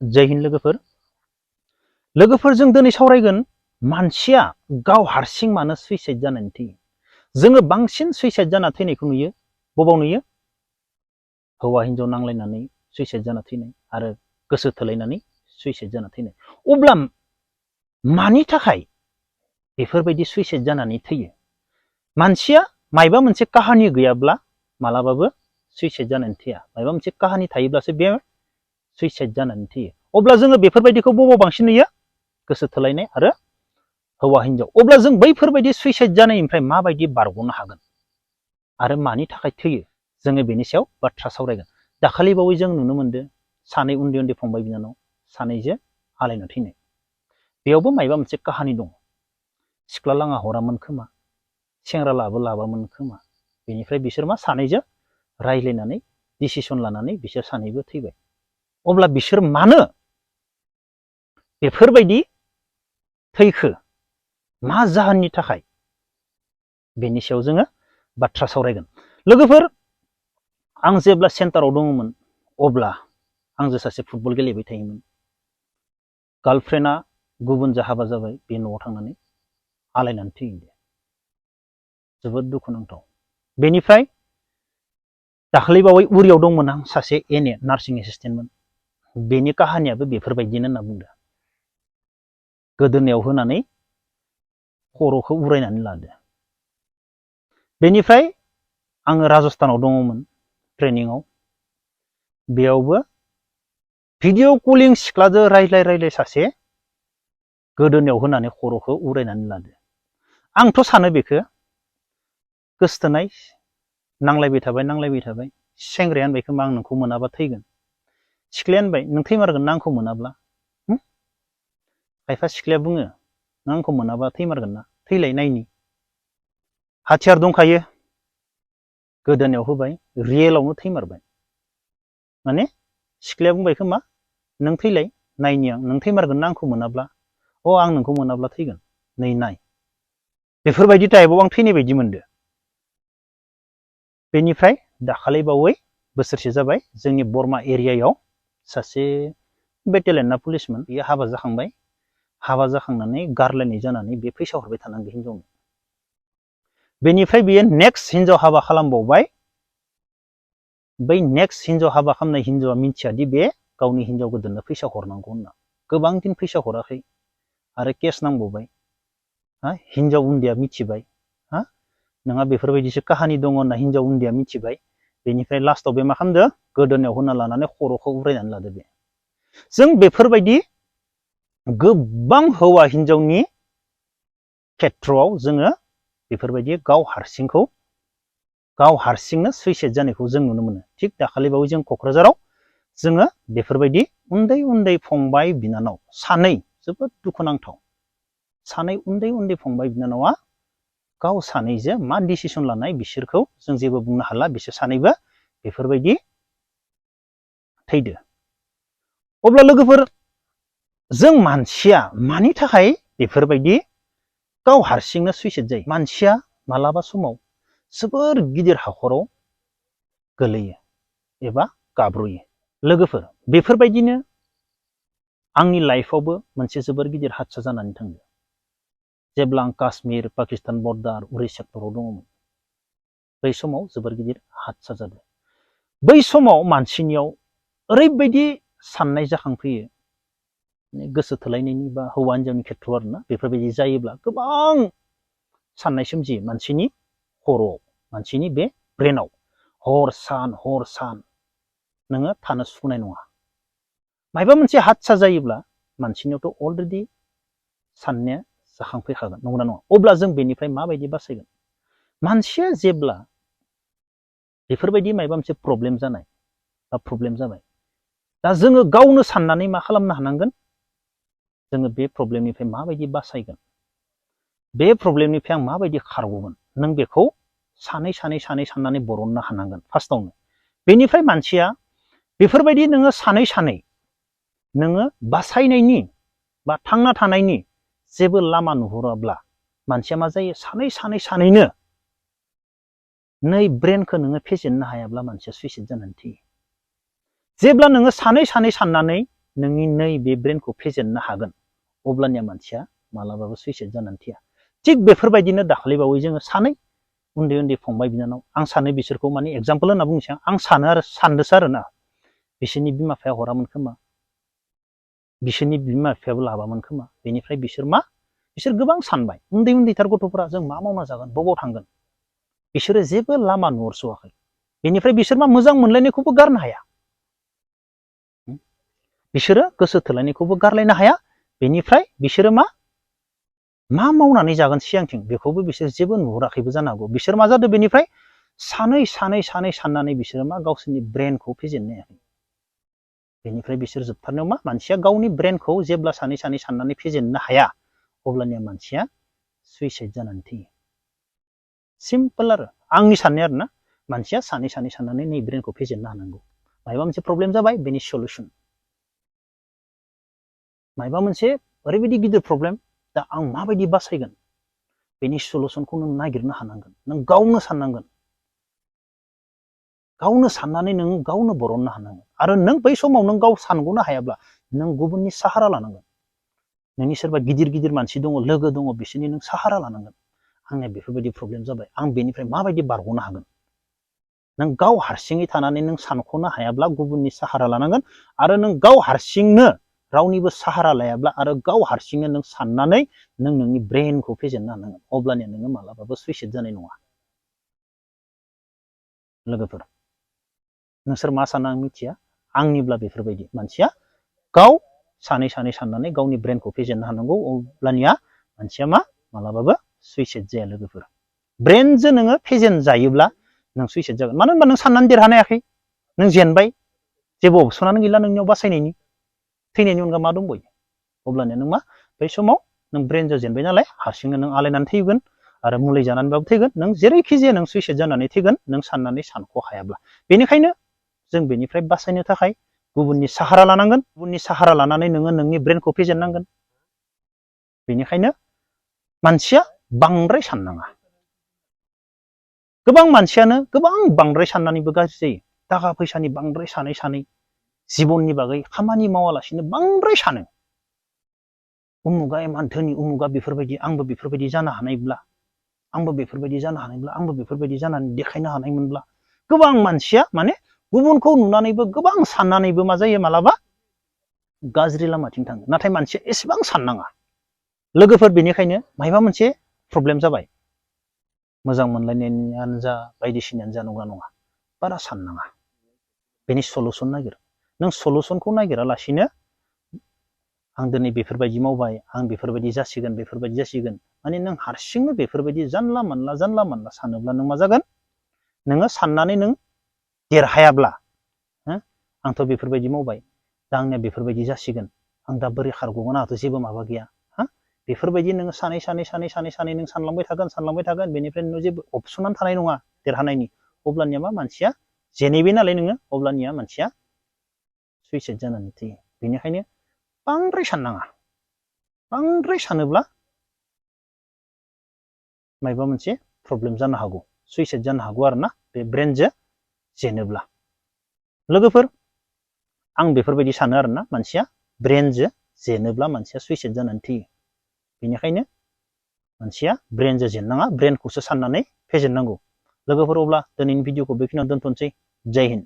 जय हिन्द लोगोफोर जों दिनै सावरायगोन मानसिया गाव हारसिं मानो सुइसाइड जानानै थैयो। जोङो बांसिन सुइसाइड जाना थैनायखौ नुयो। बबाव नुयो? हौवा हिन्जाव नांलायनानै सुइसाइड जाना थैनाय आरो गोसो थोलायनानै सुइसाइड जाना थैनाय। अब्ला मानि थाखाय बेफोरबायदि सुइसाइड जानानै थैयो? मानसिया मायबा मोनसे काहानि गैयाब्ला मालाबाबो सुइसाइड जानानै थैया। मायबा मोनसे काहानि थायोब्लासो बे सुइसाइड जानानै थैयो। अब्ला जोङो बेफोरबायदिखौ बबाव बांसिन नुयो? गोसो थोलायनाय आरो हौवा हिन्जाव। अब्ला जों बैफोरबायदि सुइसाइड जानायनिफ्राय माबायदि बारग'नो हागोन आरो मानि थाखाय थैयो? जोङो बेनि सायाव बाथ्रा सावरायगोन। दाखालि बावै जों नुनो मोनदों सानै उन्दै उन्दै फंबाय बिनानाव सानैजों आलायना थैनाय। बेयावबो मायबा मोनसे काहानि दं। सिख्ला लाङा हरामोन खोमा, सेंग्रा लाबामोन खोमा। बेनिफ्राय बिसोर मा सानैजों रायज्लायनानै डिसिसन लानानै बिसोर सानैबो थैबाय। अब्ला बिसोर मानो बेफोरबायदि थैखो? मा जाहोननि थाखाय? बेनि सायाव जोङो बाथ्रा सावरायगोन। लोगोफोर, आं जेब्ला सेन्टाराव दङमोन अब्ला आंजों सासे फुटबल गेलेबाय थायोमोन। गार्लफ्रेन्डआ गुबुनजों हाबा जाबाय, बे न'आव थांनानै आलायनानै थैयो। जोबोद दुखुनांथाव। बेनिफ्राय दाखालि बावै उरियाव दंमोन आं, सासे एनए नार्सिं एसिस्टेन्टमोन। बेनि काहानियाबो बेफोरबायदिनो होनना बुंदों। गोदोनायाव होनानै खर'खौ उरायनानै लादो। बेनिफ्राय आङो राजस्थानाव दङमोन ट्रेनिङाव। बेयावबो भिडिअ कलिं सिख्लाजों रायज्लाय सासे गोदोनायाव होनानै खर'खौ उरायनानै लादो। आंथ' सानो बेखौ गोसथोनाय, नांलायबाय थाबाय। सेंग्राया होनबाय खोमा आं नोंखौ मोनाबा थैगोन। सिख्लाया होनबाय नों थैमारगोन ना आंखौ मोनाब्ला? खायफा सिख्लाया बुङो नों आंखौ मोनाबा थैमारगोन ना, थैलाय नायनि। हाथियार दंखायो, गोदोनायाव होबाय, रियेलावनो थैमारबाय। माने सिख्लाया बुंबाय खोमा नों थैलाय नायनि आं, नों थैमारगोन ना आंखौ मोनाब्ला? अ आं नोंखौ मोनाब्ला थैगोन, नै नाय। बेफोरबायदि टाइपआव आं थैनाय बायदि मोनदो। बेनिफ्राय दाखालि बावै बोसोरसे जाबाय, जोंनि बरमा एरियायाव सासे बेटेलेन्टना पुलिसमोन, बियो हाबा जाखांबाय। हाबा जाखांनानै गारलायनाय जानानै बे फैसा हरबाय थानांगौ हिनजावनो। बेनिफ्राय बियो नेक्स्ट हिनजाव हाबा खालामबावबाय। बै नेक्स्ट हिनजाव हाबा खालामनाय हिनजावा मिथियादि बे गावनि हिनजाव गोदाननो फैसा हरनांगौ होनना। गोबां दिन फैसा हराखै आरो केस नांबावबाय। हिनजाव उन्दैया मिथिबाय, नोंहा बेफोरबायदिसो काहानि दङ होनना हिनजाव उन्दैया मिथिबाय। बेनिफ्राय लास्टआव बे मा खालामदो? गोदोनायाव होना लानानै खर'खौ उरायनानै लादो। बे जों बेफोरबायदि गोबां हौवा हिनजावनि खेथ्रआव जोङो बेफोरबायदि गाव हारसिंनो सुइसाइड जानायखौ जों नुनो मोनो। थिग दाखालि बावै जों क'क्राझाराव जोङो बेफोरबायदि उन्दै उन्दै फंबाय बिनानाव सानै, जोबोद दुखुनांथाव, सानै उन्दै फंबाय बिनानावा गाव सानैजों मा डिसिसन लानाय बिसोरखौ जों जेबो बुंनो हाला। बिसोर सानैबो बेफोरबायदि थैदो। अब्ला लोगोफोर, जों मानसिया मानि थाखाय बेफोरबायदि गाव हारसिंनो सुइसाइड जायो? मानसिया मालाबा समाव जोबोर गिदिर हाखराव गोलैयो एबा गाब्र'यो। लोगोफोर, बेफोरबायदिनो आंनि लाइफआवबो मोनसे जोबोर गिदिर हादसा जानानै थांदों। जेब्ला आं काश्मीर पाकिस्तान बर्डार उरि सेक्टराव दङमोन, बै समाव जोबोर गिदिर हादसा जादों। बै समाव मानसिनियाव ओरैबायदि साननाय जाखांफैयो, गोसो थोलायनायनि बा हौवा हिनजावनि खेथ्रआव आरोना, बेफोरबायदि जायोब्ला गोबां साननाय सोमजियो मानसिनि खर'आव, मानसिनि बे ब्रेनाव। हर सान नोङो थानो सुखुनाय नङा। मायबा मोनसे हादसा जायोब्ला मानसिनियावथ' अलरेडि साननाया जाखांफैखागोन, नंगौना नङा? अब्ला जों बेनिफ्राय माबायदि बासायगोन? मानसिया जेब्ला बेफोरबायदि मायबा मोनसे प्रब्लेम जाबाय, दा जोङो गावनो साननानै मा खालामनो हानांगोन? जोङो बे प्रब्लेमनिफ्राय माबायदि बासायगोन? बे प्रब्लेमनिफ्राय आं माबायदि खारग'गोन? नों बेखौ सानै साननानै बरननो हानांगोन फार्स्टआवनो। बेनिफ्राय मानसिया बेफोरबायदि नोङो सानै नोङो बासायनायनि बा थांना थानायनि जेबो लामा नुहुराब्ला मानसिया मा जायो? सानैनो नै ब्रेनखौ नोङो फेजेननो हायाब्ला मानसिया सुइसाइड जानानै थैयो। जेब्ला नोङो सानै साननानै नोंनि नैबे ब्रेनखौ फेजेननो हागोन अब्लानिया मानसिया मालाबाबो सुइसाइड जानानै थैया। थिग बेफोरबायदिनो दाखालिबावै जोङो सानै उन्दै उन्दै फंबाय बिनानाव आं सानो बिसोरखौ माने एगजाम्पोल होनना बुंनोसै आं सानदोंसो आरोना बिसोरनि बिमा बिफाया हरामोन खोमा, बिसोरनि बिमा बिफायाबो लाबामोन खोमा, बेनिफ्राय बिसोर गोबां सानबाय उन्दै उन्दैथार गथ'फोरा जों मा मावना जागोन बबाव थांगोन बिसोरो जेबो लामा नुहरस'वाखै। बेनिफ्राय बिसोर मा मोजां मोनलायनायखौबो गारनो हाया, बिसोरो गोसो थोलायनायखौबो गारलायनो हाया। बेनिफ्राय बिसोरो मा मावनानै जागोन सिगांथिं बेखौबो बिसोर जेबो नुहुराखैबो जानो हागौ। बिसोर मा जादों बेनिफ्राय सानै साननानै बिसोरो मा गावसोरनि ब्रेनखौ फेजेननो हायाखै। बेनिफ्राय बिसोर जोबथारनायाव मा मानसिया गावनि ब्रेनखौ जेब्ला सानै साननानै फेजेननो हाया अब्लानिया मानसिया सुइसाइड जानानै थैयो। सिम्पोल आरो आंनि साननाय आरोना मानसिया सानै साननानै नै ब्रेनखौ फेजेननो हानांगौ। माबा मोनसे प्रब्लेम जाबाय बेनि सलुसन, माबा मोनसे ओरैबायदि गिदिर प्रब्लेम दा आं माबायदि बासायगोन बेनि सलुसनखौ नों नागिरनो हानांगोन। नों गावनो साननांगोन, गावनो साननानै नों गावनो बरननो हानांगोन। आरो नों बै समाव नों गाव सानग'नो हायाब्ला नों गुबुननि साहारा लानांगोन। नोंनि सोरबा गिदिर गिदिर मानसि दङ, लोगो दङ, बिसोरनि नों साहारा लानांगोन। आंनिया बेफोरबायदि प्रब्लेम जाबाय, आं बेनिफ्राय माबायदि बारग'नो हागोन। नों गाव हारसिङै थानानै नों सानख'नो हायाब्ला गुबुननि साहारा लानांगोन। आरो नों गाव हारसिंनो रावनिबो साहारा लायाब्ला आरो गाव हारसिंनो नों साननानै नों नोंनि ब्रेनखौ फेजेननो हानांगोन। अब्लानिया नोङो मालाबाबो सुइसाइड जानाय नङा। लोगोफोर नोंसोर मा सानो आं मिथिया, आंनिब्ला बेफोरबायदि मानसिया गाव सानै साननानै गावनि ब्रेनखौ फेजेननो हानांगौ। अब्लानिया मानसिया मा मालाबाबो सुइसाइड जाया। लोगोफोर ब्रेनजों नोङो फेजेन जायोब्ला नों सुइसाइड जागोन। मानो होनबा नों साननानै देरहानो हायाखै, नों जेनबाय, जेबो अपसनानो गैला नोंनियाव बासायनायनि, थैनायनि अनगा मा दंबायो। अब्लानिया नों मा बै समाव नों ब्रेनजों जेनबाय नालाय हारसिंनो नों आलायनानै थैगोन आरो मुलि जानानैबाबो थैगोन। नों जेरैखि जाया नों सुइसाइड जानानै थैगोन नों साननानै सानख' हायाब्ला। बेनिखायनो जों बेनिफ्राय बासायनो थाखाय गुबुननि साहारा लानांगोन। गुबुननि साहारा लानानै नोङो नोंनि ब्रेनखौ फेजेननांगोन। बेनिखायनो मानसिया बांद्राय साननाङा। गोबां मानसियानो गोबां बांद्राय साननानैबो गाज्रि जायो। थाखा फैसानि बांद्राय सानै जिबननि बागै खामानि मावालासिनो बांद्राय सानो। उमुगा इमान धोनि, उमुगा बेफोरबायदि, आंबो बेफोरबायदि जानो हानायब्ला, आंबो बेफोरबायदि जानो हानायब्ला, आंबो बेफोरबायदि जानानै देखायनो हानायमोनब्ला। गोबां मानसिया माने गुबुनखौ नुनानैबो गोबां साननानैबो मा जायो मालाबा गाज्रि लामाथिं थाङो। नाथाय मानसिया एसेबां साननाङा। लोगोफोर बेनिखायनो माबा मोनसे प्रब्लेम जाबाय, मोजां मोनलायनायानो जा बायदिसिनायानो जा नंगौना नङा, बारा साननाङा, बेनि सलुसन नागिर। नों सलुसनखौ नागिरालासिनो आं दिनै बेफोरबायदि मावबाय, आं बेफोरबायदि जासिगोन माने नों हारसिंनो बेफोरबायदि जानला मानला सानोब्ला नों मा जागोन, नोङो साननानै नों देरहायाब्ला, आंथ' बेफोरबायदि मावबाय, दा आंनिया बेफोरबायदि जासिगोन, आं दा बोरै खारग'गोन, आंहाथ' जेबो माबा गैया, बेफोरबायदि नोङो सानै नों सानलांबाय थागोन, बेनिफ्राय नों जेबो अपसनानो थानाय नङा देरहानायनि। अब्लानिया मा मानसिया जेनैबाय नालाय नोङो, अब्लानिया मानसिया सुइसाइड जानानै थैयो। बेनिखायनो बांद्राय साननाङा। बांद्राय सानोब्ला माबा मोनसे प्रब्लेम जानो हागौ, सुइसाइड जानो हागौ आरोना, बे ब्रेनजों जेनोब्ला। लोगोफोर आं बेफोरबायदि सानो आरोना, मानसिया ब्रेनजों जेनोब्ला मानसिया सुइसाइड जानानै थैयो। बेनिखायनो मानसिया ब्रेनजों जेननाङा, ब्रेनखौसो साननानै फेजेननांगौ। लोगोफोर अब्ला दिनैनि भिडिअखौ बेखिनियाव दोनथ'नोसै। जय हिन्द।